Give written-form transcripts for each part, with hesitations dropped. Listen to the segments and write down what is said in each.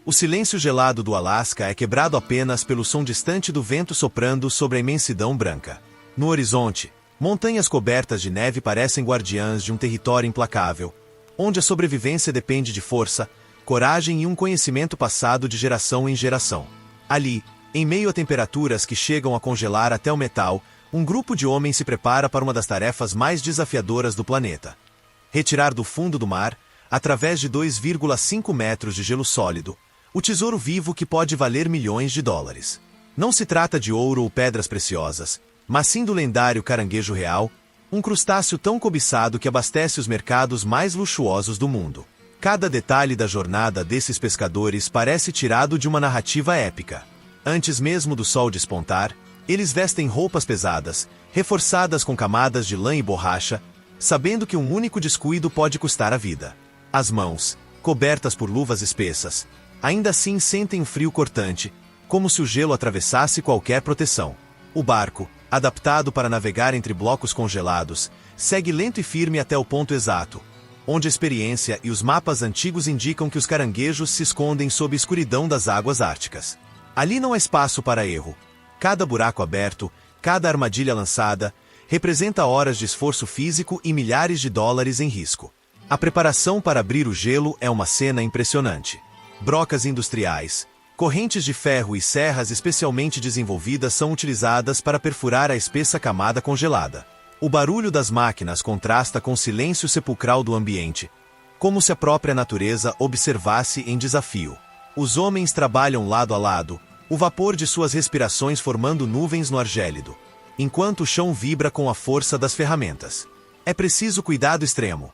O silêncio gelado do Alasca é quebrado apenas pelo som distante do vento soprando sobre a imensidão branca. No horizonte, montanhas cobertas de neve parecem guardiãs de um território implacável, onde a sobrevivência depende de força, coragem e um conhecimento passado de geração em geração. Ali, em meio a temperaturas que chegam a congelar até o metal, um grupo de homens se prepara para uma das tarefas mais desafiadoras do planeta. Retirar do fundo do mar, através de 2,5 metros de gelo sólido, o tesouro vivo que pode valer milhões de dólares. Não se trata de ouro ou pedras preciosas, mas sim do lendário caranguejo real, um crustáceo tão cobiçado que abastece os mercados mais luxuosos do mundo. Cada detalhe da jornada desses pescadores parece tirado de uma narrativa épica. Antes mesmo do sol despontar, eles vestem roupas pesadas, reforçadas com camadas de lã e borracha, sabendo que um único descuido pode custar a vida. As mãos, cobertas por luvas espessas, ainda assim sentem um frio cortante, como se o gelo atravessasse qualquer proteção. O barco, adaptado para navegar entre blocos congelados, segue lento e firme até o ponto exato, onde a experiência e os mapas antigos indicam que os caranguejos se escondem sob a escuridão das águas árticas. Ali não há espaço para erro. Cada buraco aberto, cada armadilha lançada, representa horas de esforço físico e milhares de dólares em risco. A preparação para abrir o gelo é uma cena impressionante. Brocas industriais, correntes de ferro e serras especialmente desenvolvidas são utilizadas para perfurar a espessa camada congelada. O barulho das máquinas contrasta com o silêncio sepulcral do ambiente, como se a própria natureza observasse em desafio. Os homens trabalham lado a lado, o vapor de suas respirações formando nuvens no ar gélido, enquanto o chão vibra com a força das ferramentas. É preciso cuidado extremo.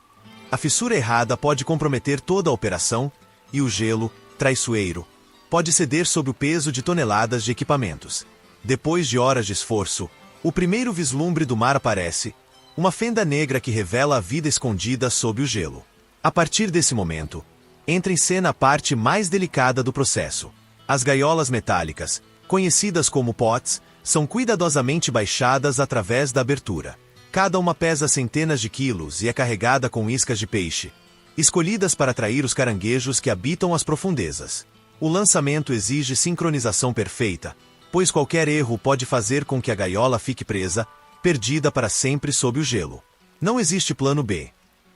A fissura errada pode comprometer toda a operação, e o gelo, traiçoeiro, pode ceder sob o peso de toneladas de equipamentos. Depois de horas de esforço, o primeiro vislumbre do mar aparece, uma fenda negra que revela a vida escondida sob o gelo. A partir desse momento, entra em cena a parte mais delicada do processo. As gaiolas metálicas, conhecidas como pots, são cuidadosamente baixadas através da abertura. Cada uma pesa centenas de quilos e é carregada com iscas de peixe, escolhidas para atrair os caranguejos que habitam as profundezas. O lançamento exige sincronização perfeita, pois qualquer erro pode fazer com que a gaiola fique presa, perdida para sempre sob o gelo. Não existe plano B.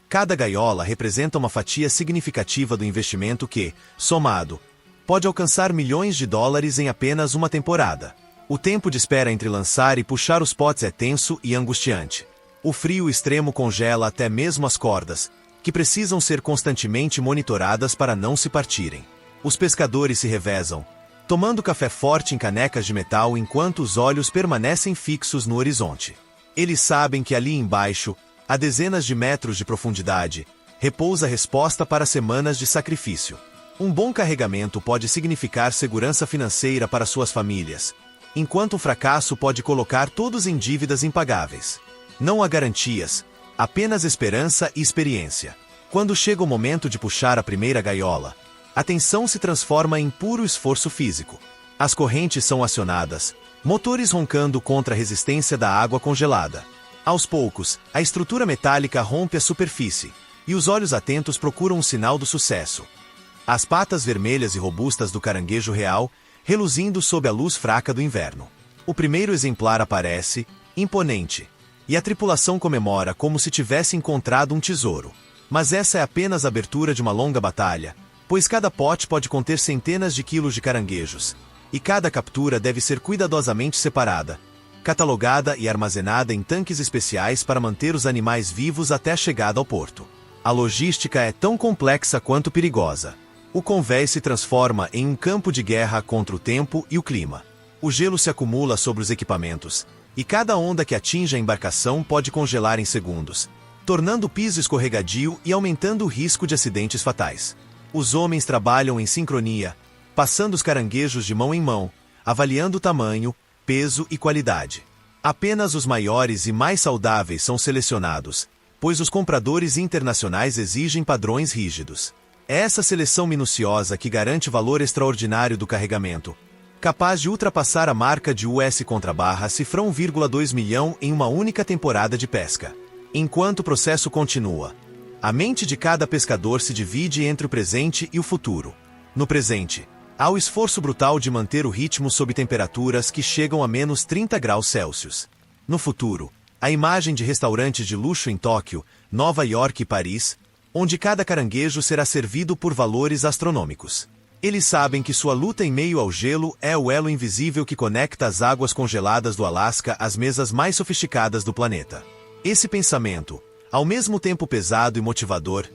Cada gaiola representa uma fatia significativa do investimento que, somado, pode alcançar milhões de dólares em apenas uma temporada. O tempo de espera entre lançar e puxar os potes é tenso e angustiante. O frio extremo congela até mesmo as cordas, que precisam ser constantemente monitoradas para não se partirem. Os pescadores se revezam, tomando café forte em canecas de metal enquanto os olhos permanecem fixos no horizonte. Eles sabem que ali embaixo, a dezenas de metros de profundidade, repousa a resposta para semanas de sacrifício. Um bom carregamento pode significar segurança financeira para suas famílias, enquanto um fracasso pode colocar todos em dívidas impagáveis. Não há garantias, apenas esperança e experiência. Quando chega o momento de puxar a primeira gaiola, a tensão se transforma em puro esforço físico. As correntes são acionadas, motores roncando contra a resistência da água congelada. Aos poucos, a estrutura metálica rompe a superfície, e os olhos atentos procuram um sinal do sucesso. As patas vermelhas e robustas do caranguejo real, reluzindo sob a luz fraca do inverno. O primeiro exemplar aparece, imponente, e a tripulação comemora como se tivesse encontrado um tesouro. Mas essa é apenas a abertura de uma longa batalha, pois cada pote pode conter centenas de quilos de caranguejos, e cada captura deve ser cuidadosamente separada, catalogada e armazenada em tanques especiais para manter os animais vivos até a chegada ao porto. A logística é tão complexa quanto perigosa. O convés se transforma em um campo de guerra contra o tempo e o clima. O gelo se acumula sobre os equipamentos, e cada onda que atinge a embarcação pode congelar em segundos, tornando o piso escorregadio e aumentando o risco de acidentes fatais. Os homens trabalham em sincronia, passando os caranguejos de mão em mão, avaliando o tamanho, peso e qualidade. Apenas os maiores e mais saudáveis são selecionados, pois os compradores internacionais exigem padrões rígidos. É essa seleção minuciosa que garante o valor extraordinário do carregamento, capaz de ultrapassar a marca de US contrabarra cifrão 1,2 milhão em uma única temporada de pesca. Enquanto o processo continua, a mente de cada pescador se divide entre o presente e o futuro. No presente, há o esforço brutal de manter o ritmo sob temperaturas que chegam a menos 30 graus Celsius. No futuro, a imagem de restaurantes de luxo em Tóquio, Nova York e Paris, onde cada caranguejo será servido por valores astronômicos. Eles sabem que sua luta em meio ao gelo é o elo invisível que conecta as águas congeladas do Alasca às mesas mais sofisticadas do planeta. Esse pensamento, ao mesmo tempo pesado e motivador,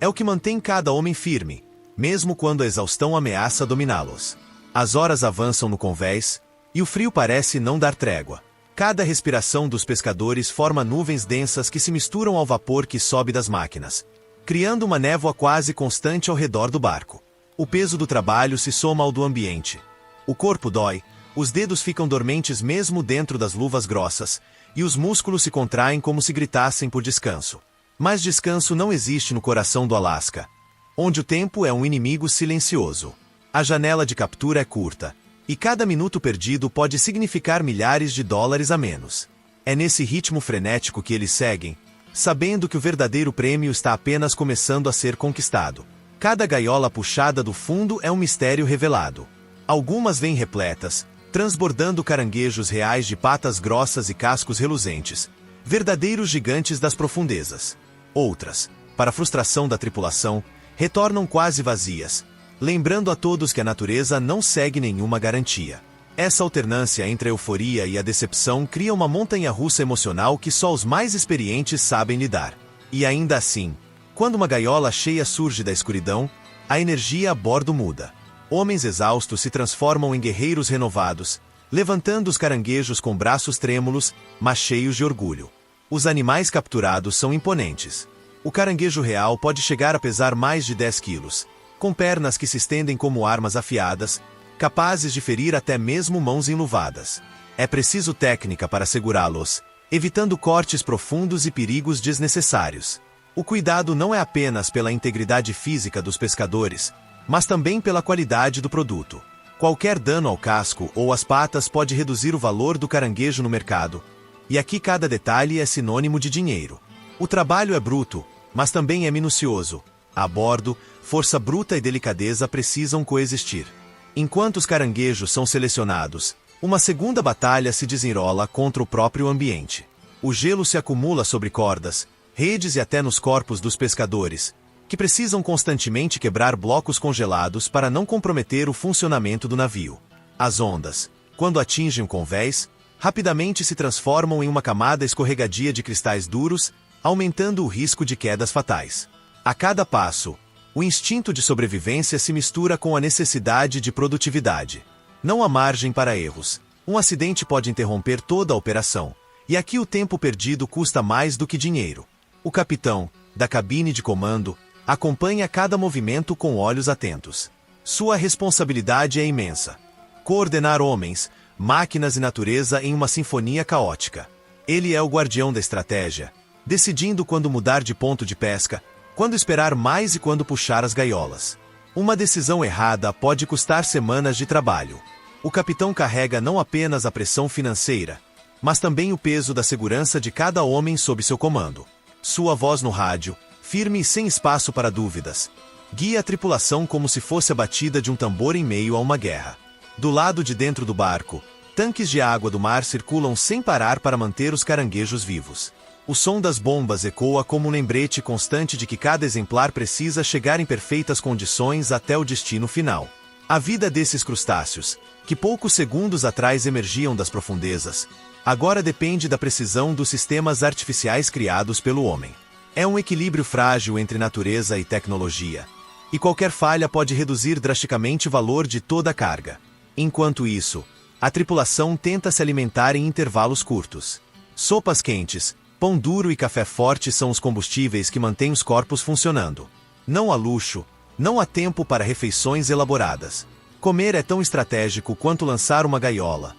é o que mantém cada homem firme, mesmo quando a exaustão ameaça dominá-los. As horas avançam no convés, e o frio parece não dar trégua. Cada respiração dos pescadores forma nuvens densas que se misturam ao vapor que sobe das máquinas, criando uma névoa quase constante ao redor do barco. O peso do trabalho se soma ao do ambiente. O corpo dói, os dedos ficam dormentes mesmo dentro das luvas grossas, e os músculos se contraem como se gritassem por descanso. Mas descanso não existe no coração do Alasca, onde o tempo é um inimigo silencioso. A janela de captura é curta, e cada minuto perdido pode significar milhares de dólares a menos. É nesse ritmo frenético que eles seguem, sabendo que o verdadeiro prêmio está apenas começando a ser conquistado. Cada gaiola puxada do fundo é um mistério revelado. Algumas vêm repletas, transbordando caranguejos reais de patas grossas e cascos reluzentes, verdadeiros gigantes das profundezas. Outras, para a frustração da tripulação, retornam quase vazias, lembrando a todos que a natureza não segue nenhuma garantia. Essa alternância entre a euforia e a decepção cria uma montanha-russa emocional que só os mais experientes sabem lidar. E ainda assim, quando uma gaiola cheia surge da escuridão, a energia a bordo muda. Homens exaustos se transformam em guerreiros renovados, levantando os caranguejos com braços trêmulos, mas cheios de orgulho. Os animais capturados são imponentes. O caranguejo real pode chegar a pesar mais de 10 quilos, com pernas que se estendem como armas afiadas, capazes de ferir até mesmo mãos enluvadas. É preciso técnica para segurá-los, evitando cortes profundos e perigos desnecessários. O cuidado não é apenas pela integridade física dos pescadores, mas também pela qualidade do produto. Qualquer dano ao casco ou às patas pode reduzir o valor do caranguejo no mercado, e aqui cada detalhe é sinônimo de dinheiro. O trabalho é bruto, mas também é minucioso. A bordo, força bruta e delicadeza precisam coexistir. Enquanto os caranguejos são selecionados, uma segunda batalha se desenrola contra o próprio ambiente. O gelo se acumula sobre cordas, redes e até nos corpos dos pescadores, que precisam constantemente quebrar blocos congelados para não comprometer o funcionamento do navio. As ondas, quando atingem o convés, rapidamente se transformam em uma camada escorregadia de cristais duros, aumentando o risco de quedas fatais. A cada passo, o instinto de sobrevivência se mistura com a necessidade de produtividade. Não há margem para erros. Um acidente pode interromper toda a operação, e aqui o tempo perdido custa mais do que dinheiro. O capitão, da cabine de comando, acompanha cada movimento com olhos atentos. Sua responsabilidade é imensa. Coordenar homens, máquinas e natureza em uma sinfonia caótica. Ele é o guardião da estratégia, decidindo quando mudar de ponto de pesca, quando esperar mais e quando puxar as gaiolas. Uma decisão errada pode custar semanas de trabalho. O capitão carrega não apenas a pressão financeira, mas também o peso da segurança de cada homem sob seu comando. Sua voz no rádio, firme e sem espaço para dúvidas, guia a tripulação como se fosse a batida de um tambor em meio a uma guerra. Do lado de dentro do barco, tanques de água do mar circulam sem parar para manter os caranguejos vivos. O som das bombas ecoa como um lembrete constante de que cada exemplar precisa chegar em perfeitas condições até o destino final. A vida desses crustáceos, que poucos segundos atrás emergiam das profundezas, agora depende da precisão dos sistemas artificiais criados pelo homem. É um equilíbrio frágil entre natureza e tecnologia, e qualquer falha pode reduzir drasticamente o valor de toda a carga. Enquanto isso, a tripulação tenta se alimentar em intervalos curtos. Sopas quentes, pão duro e café forte são os combustíveis que mantêm os corpos funcionando. Não há luxo, não há tempo para refeições elaboradas. Comer é tão estratégico quanto lançar uma gaiola.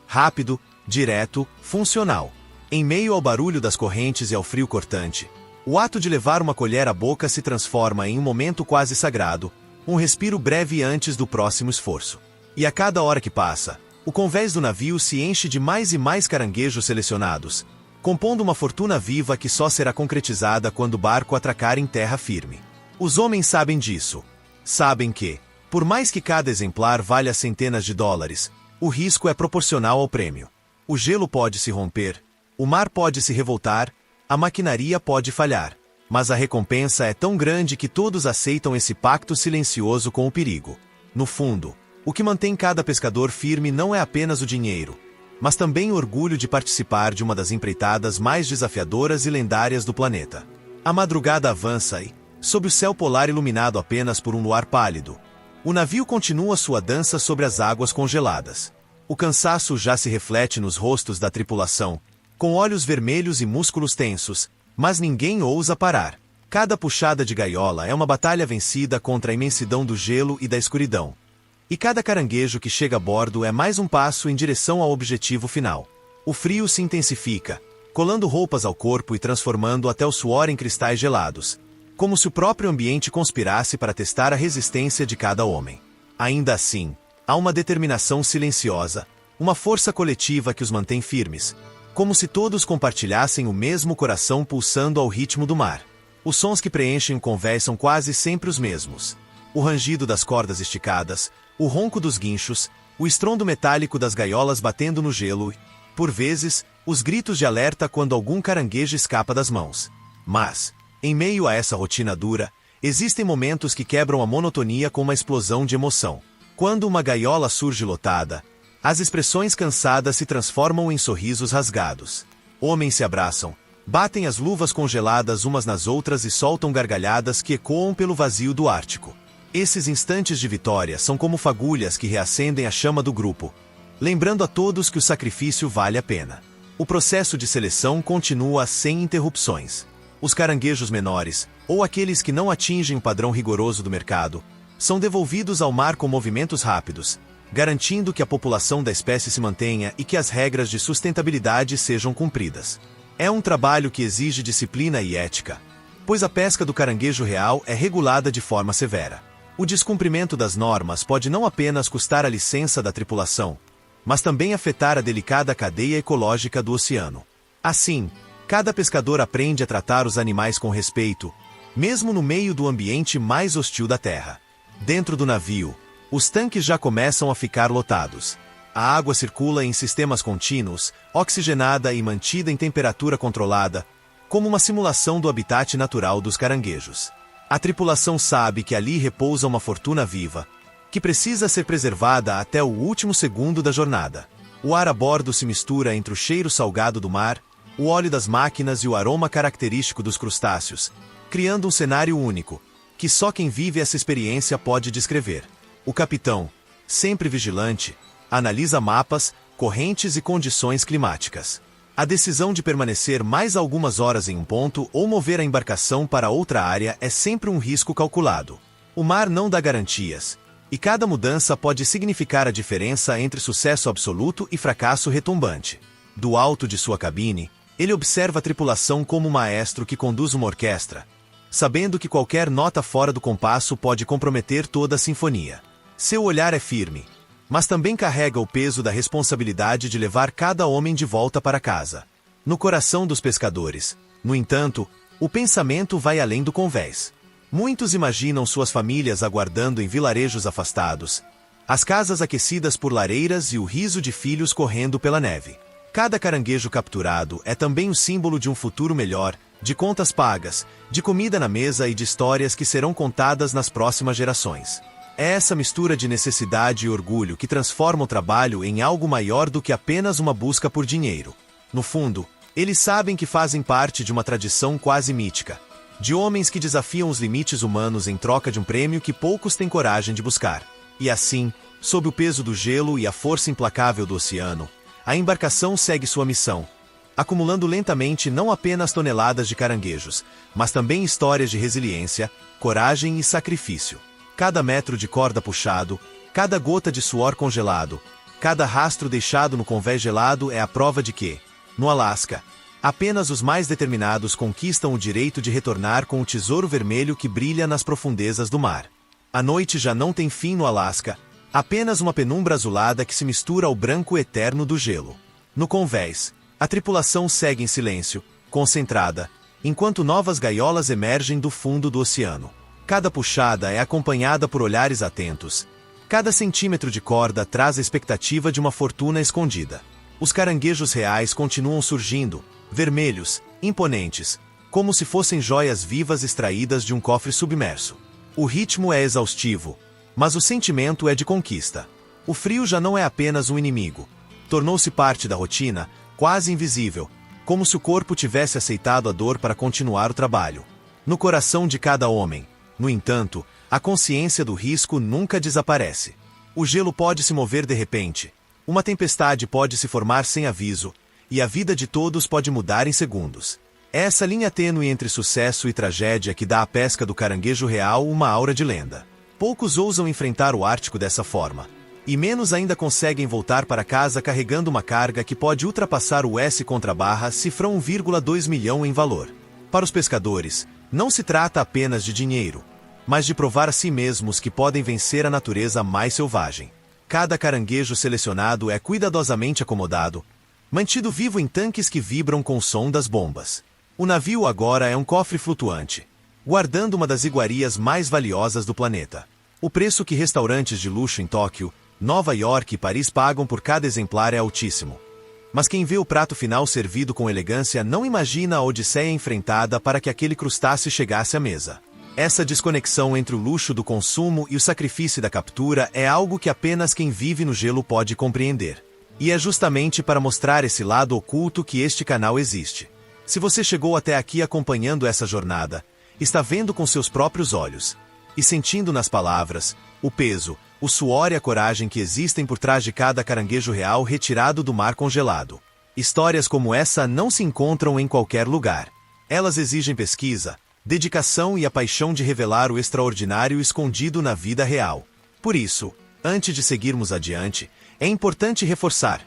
Rápido, direto, funcional. Em meio ao barulho das correntes e ao frio cortante, o ato de levar uma colher à boca se transforma em um momento quase sagrado, um respiro breve antes do próximo esforço. E a cada hora que passa, o convés do navio se enche de mais e mais caranguejos selecionados, compondo uma fortuna viva que só será concretizada quando o barco atracar em terra firme. Os homens sabem disso. Sabem que, Por mais que cada exemplar valha centenas de dólares, o risco é proporcional ao prêmio. O gelo pode se romper, o mar pode se revoltar, a maquinaria pode falhar. Mas a recompensa é tão grande que todos aceitam esse pacto silencioso com o perigo. No fundo, o que mantém cada pescador firme não é apenas o dinheiro, mas também o orgulho de participar de uma das empreitadas mais desafiadoras e lendárias do planeta. A madrugada avança e, sob o céu polar iluminado apenas por um luar pálido, o navio continua sua dança sobre as águas congeladas. O cansaço já se reflete nos rostos da tripulação, com olhos vermelhos e músculos tensos, mas ninguém ousa parar. Cada puxada de gaiola é uma batalha vencida contra a imensidão do gelo e da escuridão. E cada caranguejo que chega a bordo é mais um passo em direção ao objetivo final. O frio se intensifica, colando roupas ao corpo e transformando até o suor em cristais gelados, como se o próprio ambiente conspirasse para testar a resistência de cada homem. Ainda assim, há uma determinação silenciosa, uma força coletiva que os mantém firmes, como se todos compartilhassem o mesmo coração pulsando ao ritmo do mar. Os sons que preenchem o convés são quase sempre os mesmos. O rangido das cordas esticadas, o ronco dos guinchos, o estrondo metálico das gaiolas batendo no gelo e, por vezes, os gritos de alerta quando algum caranguejo escapa das mãos. Mas, em meio a essa rotina dura, existem momentos que quebram a monotonia com uma explosão de emoção. Quando uma gaiola surge lotada, as expressões cansadas se transformam em sorrisos rasgados. Homens se abraçam, batem as luvas congeladas umas nas outras e soltam gargalhadas que ecoam pelo vazio do Ártico. Esses instantes de vitória são como fagulhas que reacendem a chama do grupo, lembrando a todos que o sacrifício vale a pena. O processo de seleção continua sem interrupções. Os caranguejos menores, ou aqueles que não atingem o padrão rigoroso do mercado, são devolvidos ao mar com movimentos rápidos, garantindo que a população da espécie se mantenha e que as regras de sustentabilidade sejam cumpridas. É um trabalho que exige disciplina e ética, pois a pesca do caranguejo real é regulada de forma severa. O descumprimento das normas pode não apenas custar a licença da tripulação, mas também afetar a delicada cadeia ecológica do oceano. Assim, cada pescador aprende a tratar os animais com respeito, mesmo no meio do ambiente mais hostil da Terra. Dentro do navio, os tanques já começam a ficar lotados. A água circula em sistemas contínuos, oxigenada e mantida em temperatura controlada, como uma simulação do habitat natural dos caranguejos. A tripulação sabe que ali repousa uma fortuna viva, que precisa ser preservada até o último segundo da jornada. O ar a bordo se mistura entre o cheiro salgado do mar, o óleo das máquinas e o aroma característico dos crustáceos, criando um cenário único, que só quem vive essa experiência pode descrever. O capitão, sempre vigilante, analisa mapas, correntes e condições climáticas. A decisão de permanecer mais algumas horas em um ponto ou mover a embarcação para outra área é sempre um risco calculado. O mar não dá garantias, e cada mudança pode significar a diferença entre sucesso absoluto e fracasso retumbante. Do alto de sua cabine, ele observa a tripulação como um maestro que conduz uma orquestra, sabendo que qualquer nota fora do compasso pode comprometer toda a sinfonia. Seu olhar é firme, mas também carrega o peso da responsabilidade de levar cada homem de volta para casa. No coração dos pescadores, no entanto, o pensamento vai além do convés. Muitos imaginam suas famílias aguardando em vilarejos afastados, as casas aquecidas por lareiras e o riso de filhos correndo pela neve. Cada caranguejo capturado é também o símbolo de um futuro melhor, de contas pagas, de comida na mesa e de histórias que serão contadas nas próximas gerações. É essa mistura de necessidade e orgulho que transforma o trabalho em algo maior do que apenas uma busca por dinheiro. No fundo, eles sabem que fazem parte de uma tradição quase mítica, de homens que desafiam os limites humanos em troca de um prêmio que poucos têm coragem de buscar. E assim, sob o peso do gelo e a força implacável do oceano, a embarcação segue sua missão, acumulando lentamente não apenas toneladas de caranguejos, mas também histórias de resiliência, coragem e sacrifício. Cada metro de corda puxado, cada gota de suor congelado, cada rastro deixado no convés gelado é a prova de que, no Alasca, apenas os mais determinados conquistam o direito de retornar com o tesouro vermelho que brilha nas profundezas do mar. A noite já não tem fim no Alasca, apenas uma penumbra azulada que se mistura ao branco eterno do gelo. No convés, a tripulação segue em silêncio, concentrada, enquanto novas gaiolas emergem do fundo do oceano. Cada puxada é acompanhada por olhares atentos. Cada centímetro de corda traz a expectativa de uma fortuna escondida. Os caranguejos reais continuam surgindo, vermelhos, imponentes, como se fossem joias vivas extraídas de um cofre submerso. O ritmo é exaustivo, mas o sentimento é de conquista. O frio já não é apenas um inimigo. Tornou-se parte da rotina, quase invisível, como se o corpo tivesse aceitado a dor para continuar o trabalho. No coração de cada homem, no entanto, a consciência do risco nunca desaparece. O gelo pode se mover de repente, uma tempestade pode se formar sem aviso, e a vida de todos pode mudar em segundos. É essa linha tênue entre sucesso e tragédia que dá à pesca do caranguejo real uma aura de lenda. Poucos ousam enfrentar o Ártico dessa forma, e menos ainda conseguem voltar para casa carregando uma carga que pode ultrapassar o S contra barra cifrão 1,2 milhão em valor. Para os pescadores, não se trata apenas de dinheiro, mas de provar a si mesmos que podem vencer a natureza mais selvagem. Cada caranguejo selecionado é cuidadosamente acomodado, mantido vivo em tanques que vibram com o som das bombas. O navio agora é um cofre flutuante, guardando uma das iguarias mais valiosas do planeta. O preço que restaurantes de luxo em Tóquio, Nova York e Paris pagam por cada exemplar é altíssimo. Mas quem vê o prato final servido com elegância não imagina a odisseia enfrentada para que aquele crustáceo chegasse à mesa. Essa desconexão entre o luxo do consumo e o sacrifício da captura é algo que apenas quem vive no gelo pode compreender. E é justamente para mostrar esse lado oculto que este canal existe. Se você chegou até aqui acompanhando essa jornada, está vendo com seus próprios olhos, e sentindo nas palavras, o peso, o suor e a coragem que existem por trás de cada caranguejo real retirado do mar congelado. Histórias como essa não se encontram em qualquer lugar. Elas exigem pesquisa, dedicação e a paixão de revelar o extraordinário escondido na vida real. Por isso, antes de seguirmos adiante, é importante reforçar: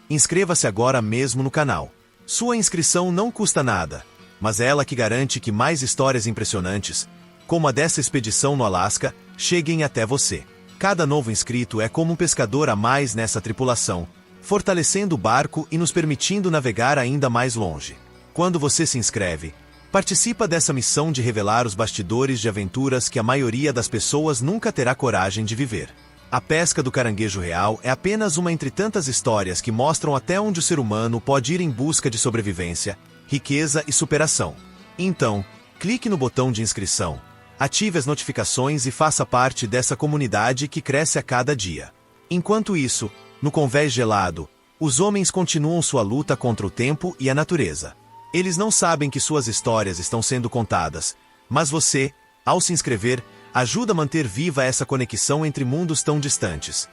inscreva-se agora mesmo no canal. Sua inscrição não custa nada, mas é ela que garante que mais histórias impressionantes, como a dessa expedição no Alasca, cheguem até você. Cada novo inscrito é como um pescador a mais nessa tripulação, fortalecendo o barco e nos permitindo navegar ainda mais longe. Quando você se inscreve, participa dessa missão de revelar os bastidores de aventuras que a maioria das pessoas nunca terá coragem de viver. A pesca do caranguejo real é apenas uma entre tantas histórias que mostram até onde o ser humano pode ir em busca de sobrevivência, riqueza e superação. Então, clique no botão de inscrição, ative as notificações e faça parte dessa comunidade que cresce a cada dia. Enquanto isso, no convés gelado, os homens continuam sua luta contra o tempo e a natureza. Eles não sabem que suas histórias estão sendo contadas, mas você, ao se inscrever, ajuda a manter viva essa conexão entre mundos tão distantes.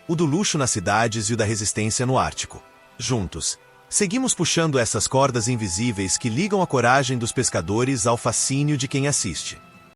O do luxo nas cidades e o da resistência no Ártico. Juntos, seguimos puxando essas cordas invisíveis que ligam a coragem dos pescadores ao fascínio de quem assiste.